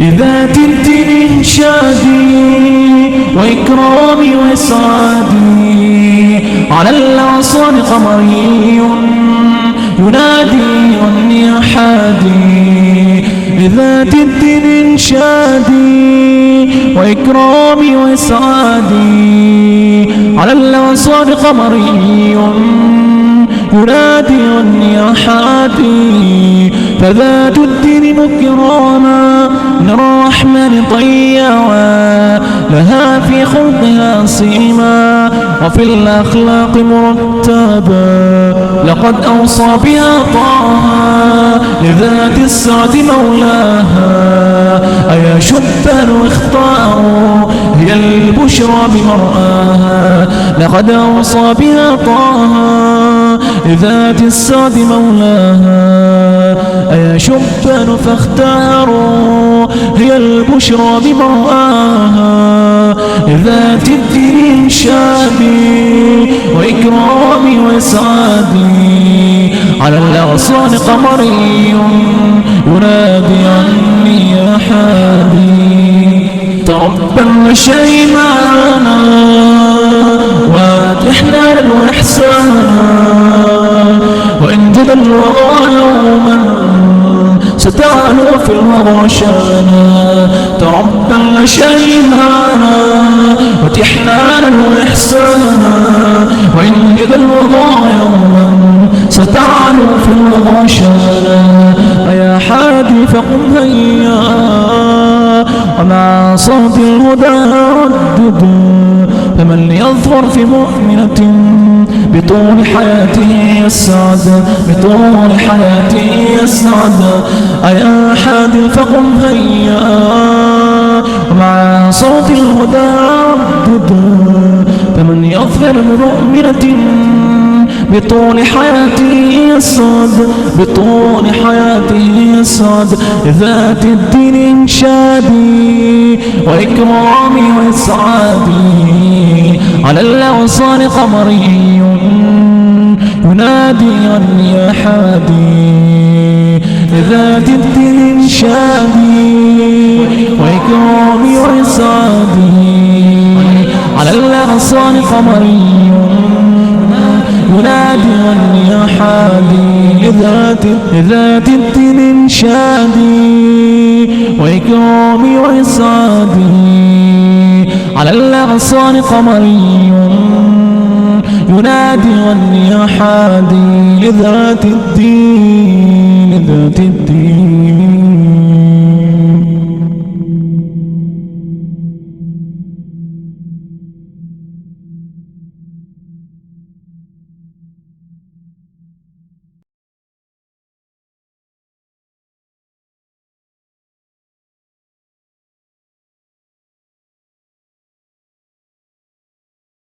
لذات الدين إنشادي وإكرامي وإسعادي على الأغصان قمري ينادي عني أحادي لذات الدين إنشادي وإكرامي وإسعادي على الأغصان قمري ينادي عني أحادي فذات الدين مكراما من الرحمن طيعا لها في خلقها صيما وفي الأخلاق مرتبا لقد أوصى بها طه لذات السعد مولاها أيا شبان اختاروا هي البشرى بمرآها لقد أوصى بها طه لذات السعد مولاها أيا شبان فاختاروا هي البشرى بمرآها لذات الدين إنشادي وإكرامي وإسعادي على الأغصان قمري ينادي عني أحادي تربى شيمانا واتحنا الإحسانا وإن جد الوغى يوما ستعلو في الوغى شانا تربى شيمانا واتحنا الإحسانا وإن جد الوغى يوما ستعلو في الوغى شانا يا حادي فقم هيا ومع صوت الهدى ردد فمن يظفر في مؤمنة بطول حياته يسعد بطول حياته يسعد أيا حادي فقم هيا ومع صوت الهدى ردد فمن يظفر بمؤمنة بطول حياته يسعد بطول حياته يسعد ذات الدين إنشادي وإكرامي وإسعادي على الأغصان قمري ينادي عني أحادي ذات الدين إنشادي وإكرامي وإسعادي على الأغصان قمري ينادي عني أحادي لذات الدين إنشادي وإكرامي وإسعادي على الأغصان قمري ينادي عني أحادي لذات الدين